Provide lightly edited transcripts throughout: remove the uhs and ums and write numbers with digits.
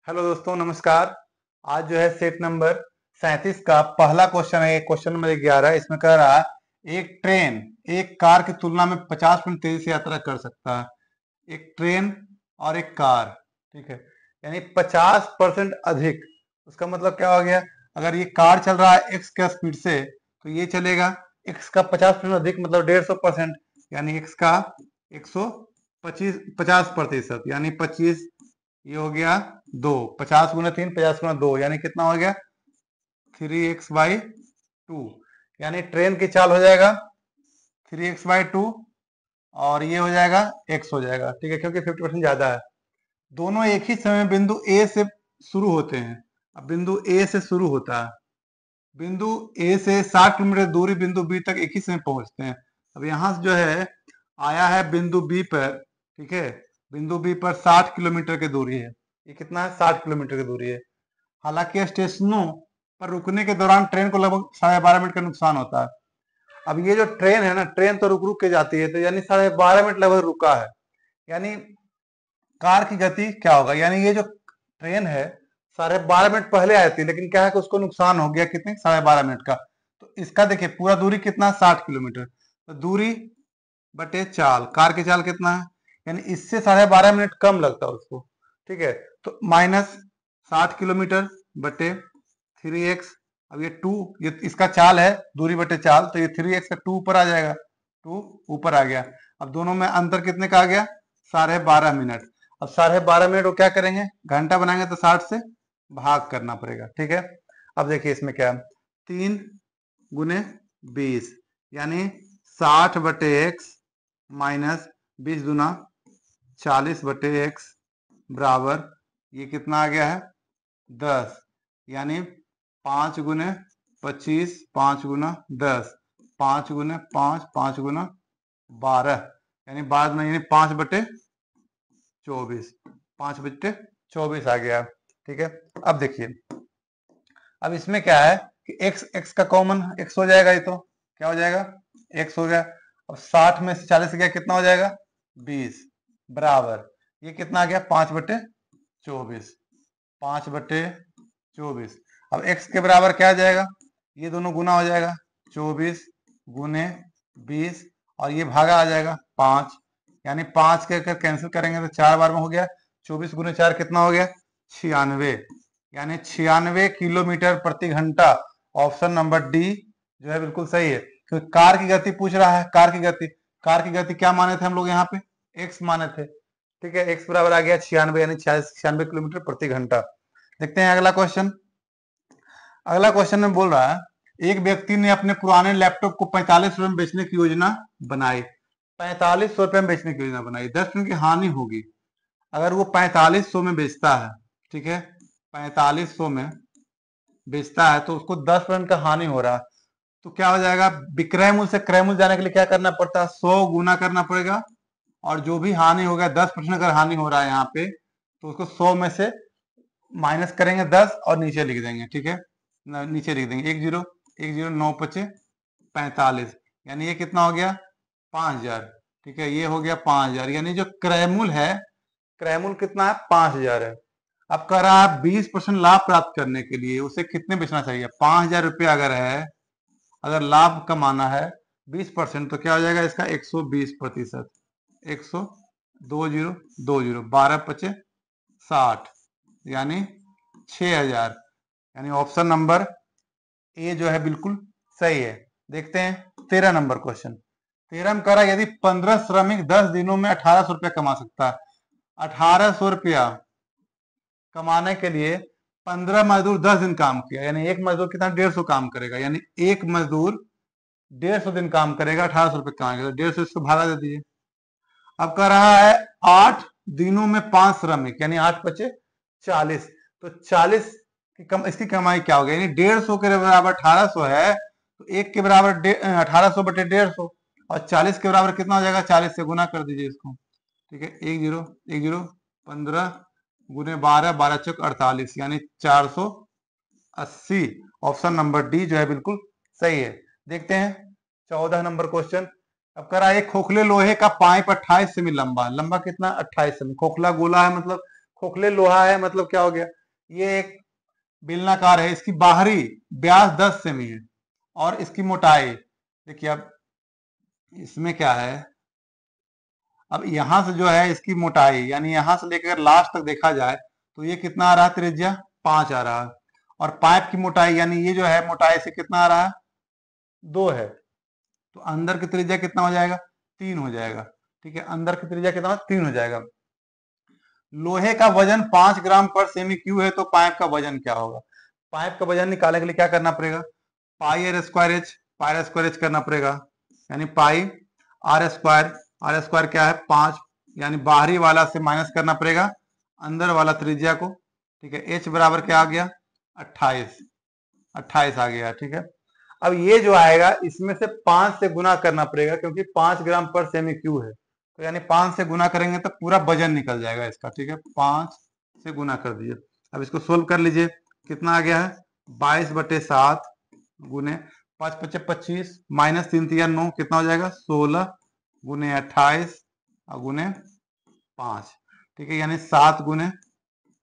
Hello दोस्तों, नमस्कार। आज जो है सेट नंबर 37 का पहला क्वेश्चन है। Question number 11। इसमें कह रहा है एक ट्रेन एक कार की तुलना में 50% तेजी से यात्रा कर सकता है। एक ट्रेन और एक कार, ठीक है, यानी 50% अधिक। उसका मतलब क्या हो गया? अगर ये कार चल रहा है एक्स का स्पीड से, तो ये चलेगा एक्स का 50% अधिक, मतलब 150%। यानी एक्स का 150% यानी 25। ये हो गया 2। 50 गुना 3, 50 गुना 2, यानी कितना हो गया? 3x/2। यानी ट्रेन की चाल हो जाएगा 3x/2, और ये हो जाएगा x हो जाएगा, ठीक है, क्योंकि 50% ज्यादा है। दोनों एक ही समय बिंदु ए से शुरू होते हैं। अब बिंदु ए से शुरू होता है, बिंदु ए से 60 किलोमीटर दूरी बिंदु बी तक एक ही समय पहुंचते हैं। अब यहां से जो है आया है बिंदु बी पर, ठीक है, बिंदु बी पर 60 किलोमीटर की दूरी है। ये कितना है? 60 किलोमीटर की दूरी है। हालांकि स्टेशनों पर रुकने के दौरान ट्रेन को लगभग 12.5 मिनट का नुकसान होता है। अब ये जो ट्रेन है ना, ट्रेन तो रुक रुक के जाती है, तो यानी 12.5 मिनट लगभग रुका है। यानी कार की गति क्या होगा? यानी ये जो ट्रेन है 12.5 मिनट पहले आई थी, लेकिन क्या है कि उसको नुकसान हो गया कितने? 12.5 मिनट का। तो इसका देखिए पूरा दूरी कितना? 60 किलोमीटर। तो दूरी बटे चाल, कार की चाल कितना है? यानी इससे 12.5 मिनट कम लगता है उसको, ठीक है। तो माइनस 60 किलोमीटर बटे 3x। अब ये 2, ये इसका चाल है, दूरी बटे चाल, तो ये 3x का 2 ऊपर आ जाएगा, 2 ऊपर आ गया। अब दोनों में अंतर कितने का आ गया? 12.5 मिनट। अब 12.5 मिनट को क्या करेंगे? घंटा बनाएंगे तो 60 से भाग करना पड़ेगा, ठीक है। अब देखिए इसमें क्या है, 3 गुने 20, यानी 60/x माइनस 20 गुना 40/x बराबर, ये कितना आ गया है? 10। यानी 5 गुने 25, 5 गुना 10, 5 गुने 5, 5 गुना 12, यानी बाद में यानी 5/24, 5/24 आ गया, ठीक है। अब देखिए, अब इसमें क्या है कि x x का कॉमन x हो जाएगा, ये तो क्या हो जाएगा? x हो गया। अब 60 में से 40 गया, कितना हो जाएगा? 20 बराबर, ये कितना आ गया? 5/24, 5/24। अब x के बराबर क्या आ जाएगा? ये दोनों गुना हो जाएगा, 24 गुने 20, और ये भागा आ जाएगा 5। यानी 5 के अगर कैंसिल करेंगे तो 4 बार में हो गया। 24 गुने 4 कितना हो गया? 96। यानी 96 किलोमीटर प्रति घंटा। ऑप्शन नंबर डी जो है बिल्कुल सही है, क्योंकि कार की गति पूछ रहा है। कार की गति क्या माने थे हम लोग यहाँ पे? एक्स माने थे, ठीक है। एक्स बराबर आ गया 96, यानी 96 किलोमीटर प्रति घंटा। देखते हैं अगला क्वेश्चन। अगला क्वेश्चन में बोल रहा है एक व्यक्ति ने अपने पुराने लैपटॉप को 45 रुपए में बेचने की योजना बनाई। 4500 रुपए में बेचने की योजना बनाई, 10% की हानि होगी। अगर वो 4500 में बेचता है, ठीक है, 4500 में बेचता है, तो उसको 10% का हानि हो रहा है। तो क्या हो जाएगा? विक्रय मूल्य से क्रय मूल्य जाने के लिए क्या करना पड़ता है? 100 गुना करना पड़ेगा, और जो भी हानि हो गया 10% अगर हानि हो रहा है यहाँ पे, तो उसको 100 में से माइनस करेंगे 10 और नीचे लिख देंगे, ठीक है। नीचे लिख देंगे 10, 10 9×5 = 45, यानी ये कितना हो गया? 5000, ठीक है। ये हो गया 5000, यानी जो क्रयमूल्य है, क्रयमूल्य कितना है? 5000 है। अब कह रहा है 20% लाभ प्राप्त करने के लिए उसे कितने बेचना चाहिए? 5000 रुपया अगर है, अगर लाभ कमाना है 20%, तो क्या हो जाएगा इसका? 120%। 100 12 यानी 6000। यानी ऑप्शन नंबर ए जो है बिल्कुल सही है। देखते हैं 13 नंबर क्वेश्चन। 13 में कह रहा है यदि 15 श्रमिक 10 दिनों में 1800 रुपया कमा सकता है। 1800 रुपया कमाने के लिए 15 मजदूर 10 दिन काम किया, यानी एक मजदूर कितना? 150 काम करेगा। यानी एक मजदूर 150 दिन काम करेगा, 1800 रुपये कमाएगा, तो 150 इसको भागा दे दीजिए। अब कह रहा है 8 दिनों में 5 श्रमिक, यानी 8×5 = 40। तो 40 इसकी कमाई क्या होगी? यानी 150 के बराबर 1800 है, तो एक के बराबर 1800/150, और 40 के बराबर कितना हो जाएगा? 40 से गुना कर दीजिए इसको, ठीक है। 10 15 गुने 12, 12×4 = 48, यानी 480। ऑप्शन नंबर डी जो है बिल्कुल सही है। देखते हैं 14 नंबर क्वेश्चन। अब कह रहा है एक खोखले लोहे का पाइप 28 सेमी लंबा, लंबा कितना? 28 सेमी। खोखला गोला है मतलब खोखले लोहा है, मतलब क्या हो गया? ये एक बेलनाकार है, इसकी बाहरी व्यास 10 सेमी है और इसकी मोटाई देखिए। अब इसमें क्या है, अब यहां से जो है इसकी मोटाई यानी यहां से लेकर लास्ट तक देखा जाए तो ये कितना आ रहा है त्रिज्या 5 आ रहा है, और पाइप की मोटाई यानी ये जो है मोटाई से कितना आ रहा है 2 है, तो अंदर की त्रिज्या कितना हो जाएगा 3 हो जाएगा। ठीक है, अंदर की त्रिज्या कितना 3 हो जाएगा। लोहे का वजन 5 ग्राम पर सेमी क्यू है, तो पाइप का वजन क्या होगा। पाइप का वजन निकालने के लिए क्या करना पड़ेगा, pi r square h, pi r square h करना पड़ेगा, यानी pi r square, r square क्या है 5, यानी बाहरी वाला से माइनस करना पड़ेगा अंदर वाला त्रिज्या को। ठीक है, एच बराबर क्या आ गया 28, 28 आ गया। ठीक है, अब ये जो आएगा इसमें से 5 से गुना करना पड़ेगा क्योंकि 5 ग्राम पर सेमी क्यू है, तो यानी 5 से गुना करेंगे तो पूरा वजन निकल जाएगा इसका। ठीक है, 5 से गुना कर दीजिए। अब इसको सोल्व कर लीजिए, कितना आ गया है 22/7 गुने 5 5 25 माइनस 3 3 9, कितना हो जाएगा 16 गुने 28 और गुने 5। ठीक है, यानी 7 गुने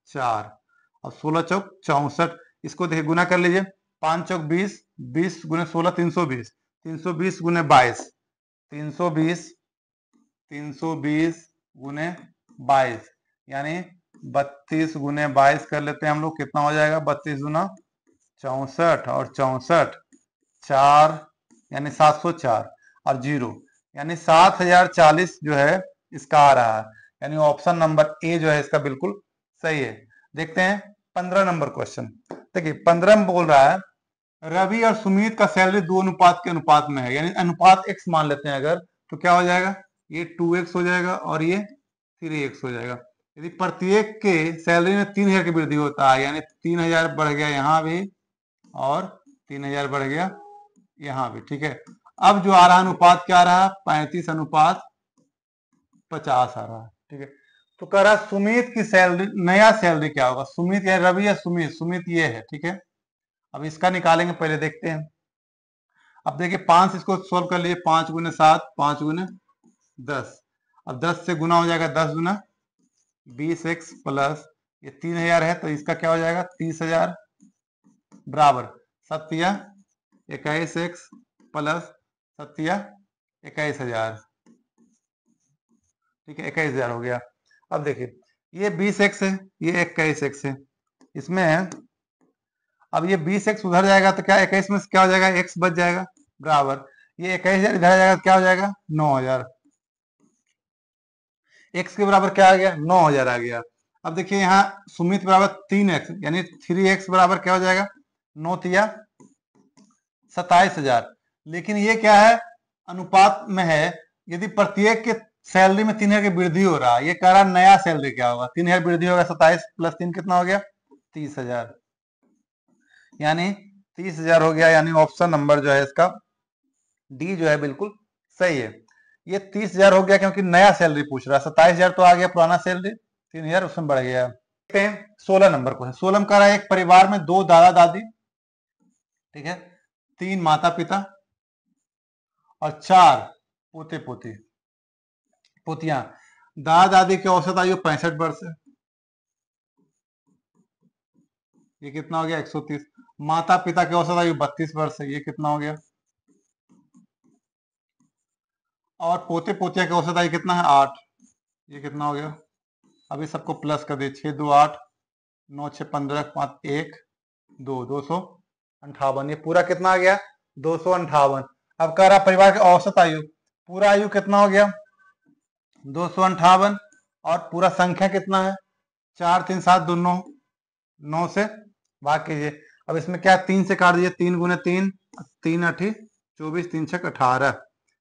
4 और 16 चौक 64। इसको देखिए गुना कर लीजिए, 5 चौक 20, 20 गुने 16 320, 320 गुने 22, 320, 320 गुने 22 यानी 32 गुने 22 कर लेते हैं हम लोग, कितना हो जाएगा 32 गुना 64 और 64 4 यानी 704 और 0 यानी 7040 जो है इसका आ रहा है, यानी ऑप्शन नंबर ए जो है इसका बिल्कुल सही है। देखते हैं 15 नंबर क्वेश्चन। देखिए 15 में बोल रहा है रवि और सुमित का सैलरी 2 अनुपात के अनुपात में है, यानी अनुपात x मान लेते हैं अगर, तो क्या हो जाएगा ये 2x हो जाएगा और ये 3x हो जाएगा। यदि प्रत्येक के सैलरी में 3000 की वृद्धि होता है, यानी 3000 बढ़ गया यहाँ भी और 3000 बढ़ गया यहाँ भी। ठीक है, अब जो आ रहा अनुपात क्या आ रहा है 35:50 आ रहा है। ठीक है, तो कह रहा है सुमित की सैलरी, नया सैलरी क्या होगा, सुमित या रवि या सुमित, सुमित ये है। ठीक है, अब इसका निकालेंगे, पहले देखते हैं। अब देखिए 5 इसको सोल्व कर लिए, 5 गुने 7 5 गुने 10, अब 10 से गुना हो जाएगा 10 गुना 20x प्लस ये 3000 है तो इसका क्या हो जाएगा 30,000 बराबर 7×21x प्लस 7×21,000। ठीक है, 21,000 हो गया। अब देखिए ये 20x है, ये 21x है, इसमें अब ये 20x उधर जाएगा तो क्या 21 में से क्या हो जाएगा x बच जाएगा बराबर, ये 21,000 इधर जाएगा तो क्या हो जाएगा 9,000, x के बराबर क्या आ गया 9,000 आ गया। अब देखिए यहाँ सुमित बराबर 3x यानी 3x बराबर क्या हो जाएगा 9×3 = 27,000, लेकिन ये क्या है अनुपात में है, यदि प्रत्येक के सैलरी में 3000 की वृद्धि हो रहा है, ये कह रहा नया सैलरी क्या होगा, 3000 वृद्धि होगा 27 + 3 कितना हो गया 30,000, यानी 30,000 हो गया, यानी ऑप्शन नंबर जो है इसका डी जो है बिल्कुल सही है। ये 30,000 हो गया क्योंकि नया सैलरी पूछ रहा है, 27,000 तो आ गया पुराना सैलरी, 3,000 उसमें बढ़ गया। देखते हैं 16 नंबर को, 16 में कह रहा है एक परिवार में 2 दादा दादी, ठीक है, 3 माता पिता और 4 पोते पोती पोतियां। दादा दादी की औसत आयु 65 वर्ष है, ये कितना हो गया 130। माता पिता की औसत आयु 32 वर्ष है, ये कितना हो गया, और पोते पोतिया की औसत आयु कितना है 8, ये कितना हो गया। अभी सबको प्लस कर दे, 6 2 8 9 6 15 5 1 2 258, ये पूरा कितना आ गया 258। अब कह रहा परिवार की औसत आयु, पूरा आयु कितना हो गया 258 और पूरा संख्या कितना है 4 3 7 2 9, 9 से भाग कीजिए। अब इसमें क्या 3 से काट दीजिए, 3 गुने 3 3 8 24 3 6 18।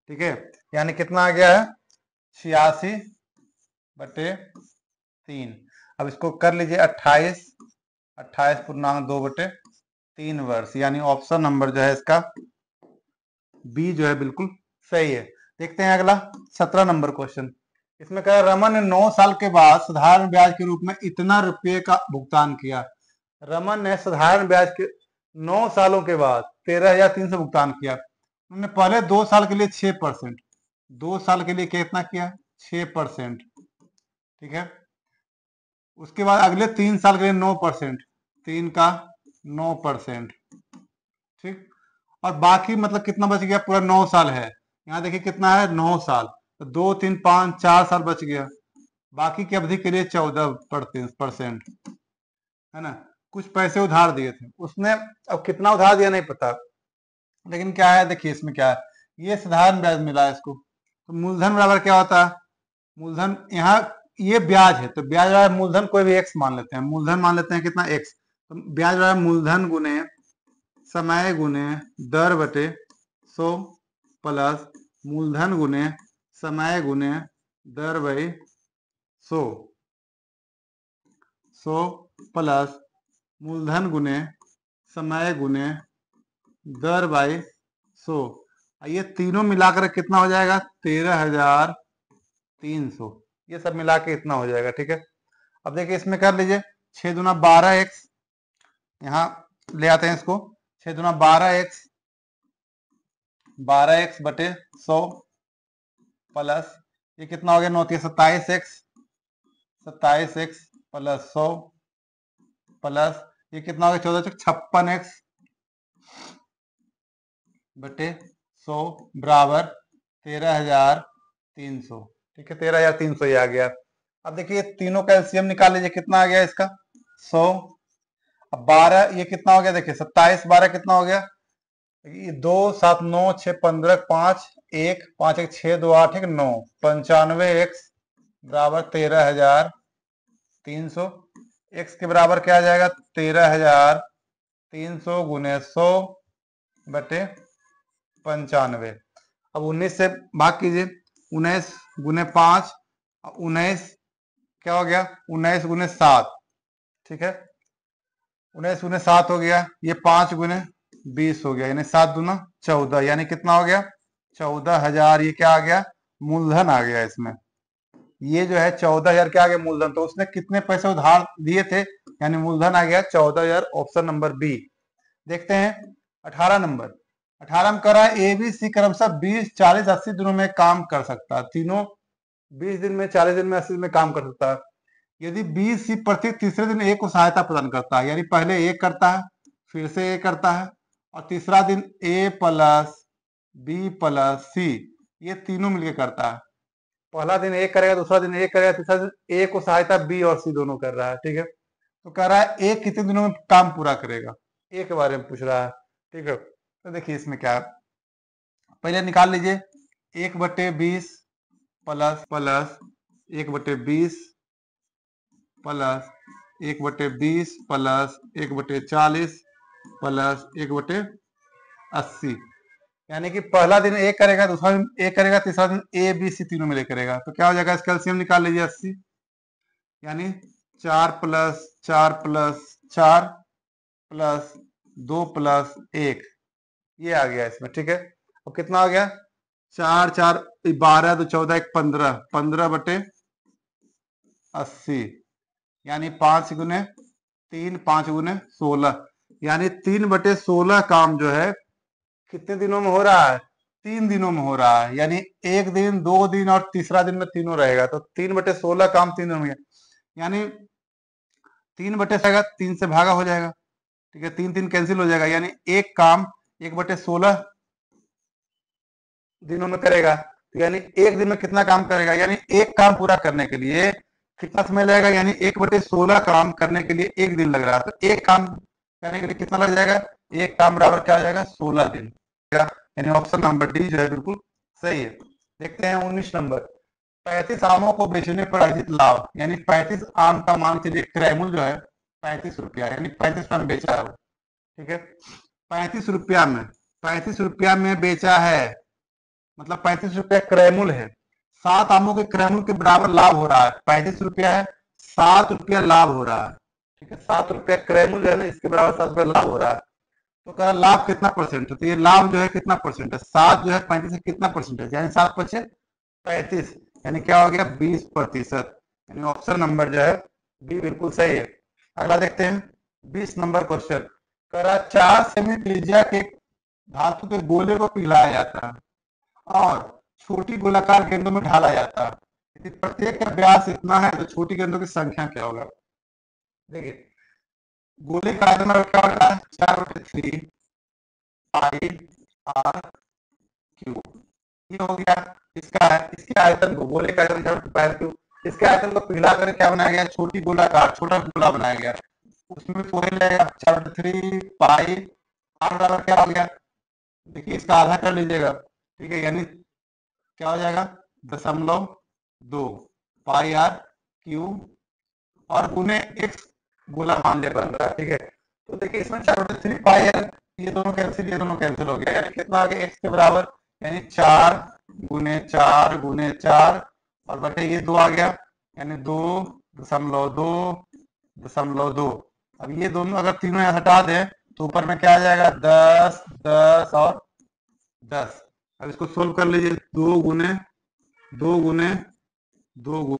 ठीक है, यानी कितना आ गया है 86/3। अब इसको कर लीजिए 28 पूर्णांक 2/3 वर्ष, यानी ऑप्शन नंबर जो है इसका बी जो है बिल्कुल सही है। देखते हैं अगला 17 नंबर क्वेश्चन। इसमें कह रमन ने 9 साल के बाद साधारण ब्याज के रूप में इतना रुपये का भुगतान किया। रमन ने साधारण ब्याज के 9 सालों के बाद 13,300 भुगतान किया। उन्होंने पहले 2 साल के लिए 6%, 2 साल के लिए कितना किया 6%, ठीक है, उसके बाद अगले 3 साल के लिए 9%, 3 का 9%, ठीक। और बाकी मतलब कितना बच गया, पूरा 9 साल है, यहाँ देखिए कितना है 9 साल, तो 2 3 5 4 साल बच गया, बाकी की अवधि के लिए 14% है ना। कुछ पैसे उधार दिए थे उसने, अब कितना उधार दिया नहीं पता, लेकिन क्या है देखिए इसमें क्या है, ये साधारण ब्याज मिला है इसको, तो मूलधन बराबर क्या होता है, मूलधन यहाँ ये ब्याज है, तो ब्याज बराबर मूलधन कोई भी एक्स मान लेते हैं, मूलधन मान लेते हैं कितना एक्स, तो ब्याज बराबर मूलधन गुने समय गुने दर बटे 100 प्लस मूलधन गुने समय गुने दर बाई 100 प्लस मूलधन गुने समय गुने दर बाई 100, ये तीनों मिलाकर कितना हो जाएगा 13,300, ये सब मिला के इतना हो जाएगा, ठीक है। अब देखिए इसमें कर लीजिए 6 दूना 12x, यहाँ ले आते हैं इसको, 6 दूना 12x बटे 100 प्लस ये कितना हो गया 9 27x प्लस 100 प्लस ये कितना हो गया 14 56x बटे 100 बराबर 13,300, ठीक है 13,300 ये आ गया। अब देखिए तीनों का एलसीएम निकाल लीजिए, कितना आ गया इसका 100, अब 12 ये कितना हो गया देखिए 27 12 कितना हो गया, ये 2 7 9 6 15 5 1 5 1 6 2 8 1 9 95x बराबर 13,300, x के बराबर क्या आ जाएगा 13,300 गुने 100 बटे 95। अब 19 से भाग कीजिए, 19 गुने 5, 19 क्या हो गया 19 गुने 7, ठीक है 19 गुने 7 हो गया, ये 5 गुने 20 हो गया, यानी 7 दूना 14, यानी कितना हो गया 14,000, ये क्या आ गया मूलधन आ गया इसमें, ये जो है 14,000 क्या आ गया मूलधन, तो उसने कितने पैसे उधार दिए थे, यानी मूलधन आ गया 14,000, ऑप्शन नंबर बी। देखते हैं 18 नंबर, 18 में करा ए बी सी क्रमशः 20 40 80 दिनों में काम कर सकता है, तीनों 20 दिन में 40 दिन में 80 दिन में काम कर सकता है, यदि बी सी प्रत्येक तीसरे दिन ए को सहायता प्रदान करता है, यानी पहले ए करता है फिर से ए करता है और तीसरा दिन ए प्लस बी प्लस सी, ये तीनों मिलकर करता है, पहला दिन ए करेगा दूसरा दिन ए करेगा तीसरा दिन ए को सहायता बी और सी दोनों कर रहा है, ठीक है। तो कह रहा है ए कितने दिनों में काम पूरा करेगा, ए के बारे में पूछ रहा है, ठीक है। तो देखिए इसमें क्या है, पहले निकाल लीजिए 1/20 प्लस 1/20 प्लस 1/20 प्लस 1/40 प्लस 1/80, यानी कि पहला दिन ए करेगा दूसरा दिन ए करेगा तीसरा दिन ए बी सी तीनों मिले करेगा, तो क्या हो जाएगा इसका एलसीएम निकाल लीजिए 80, यानी 4 प्लस 4 प्लस 4 प्लस 2 प्लस 1, ये आ गया इसमें, ठीक है। अब कितना हो गया 4 4 12 2 14 1 15 15/80, यानी 5 गुने 3 5 गुने 16, यानी 3/16 काम जो है कितने दिनों में हो रहा है 3 दिनों में हो रहा है, यानी 1 दिन 2 दिन और तीसरा दिन में तीनों रहेगा, तो 3/16 काम 3 दिनों में, यानी 3/16 3 से भागा हो जाएगा, ठीक है 3 3 कैंसिल हो जाएगा, यानी एक काम 1/16 दिनों में करेगा, तो यानी एक दिन में कितना काम करेगा, यानी एक काम पूरा करने के लिए कितना समय लगेगा, यानी 1/16 काम करने के लिए एक दिन लग रहा है, तो एक काम करने के लिए कितना लग जाएगा, एक काम बराबर क्या हो जाएगा 16 दिन, यानी ऑप्शन नंबर डी जो है बिल्कुल सही है। देखते हैं 19 नंबर, 35 आमों को बेचने पर अर्जित लाभ, यानी 35 आम का मान के क्रय मूल्य जो है 35 रुपया, यानी 35 रुपया में बेचा है वो, ठीक है 35 रुपया में बेचा है, मतलब 35 रुपया क्रय मूल्य है, 7 आमों के क्रय मूल्य के बराबर लाभ हो रहा है, 35 रुपया है 7 रुपया लाभ हो रहा है, ठीक है 7 रुपया क्रय मूल्य है ना, इसके बराबर 7 रुपया लाभ हो रहा है, तो कह लाभ कितना परसेंट है, तो ये लाभ जो है कितना परसेंट है, 7 जो है 35 से कितना परसेंटेज, यानी 7 × 35, यानी क्या हो गया 20%, यानी ऑप्शन नंबर जो है बी बिल्कुल सही है। अगला देखते हैं 20 नंबर क्वेश्चन, कह रहा 4 सेमी त्रिज्या के धातु के गोले को पिघलाया जाता है और छोटी गोलाकार गेंदों में ढाला जाता है, यदि प्रत्येक का व्यास इतना है तो छोटी गेंदों की संख्या क्या होगा। देखिए गोले का आयतन क्या होगा, 4/3 पाई आर क्यूब। ये हो गया इसका, इसके आयतन को, गोले का आयतन 4/3 क्यूब, इसके आयतन को पिघला कर क्या बनाया गया, छोटी गोलाकार, छोटा गोला बनाया गया, उसमें फोर लगेगा 4/3 पाई आर बराबर क्या हो गया, देखिए इसका आधा कर लीजिएगा, ठीक है, यानी क्या हो जाएगा 0.2 पाई आर क्यूब और गुने एक्स गोला मान लिया बन रहा है, ठीक है। तो देखिए इसमें 4/3 पाई आर, ये दोनों कैंसिल, ये दोनों कैंसिल हो गया, यानी कितना आ गया एक्स के बराबर, यानी 4 × 4 × 4 और बटे ये 2 आ गया, यानी 2.2 अब ये दोनों अगर तीनों यहाँ हटा दें तो ऊपर में क्या आ जाएगा 10 10 और 10। अब इसको सोल्व कर लीजिए, 2 × 2 × 2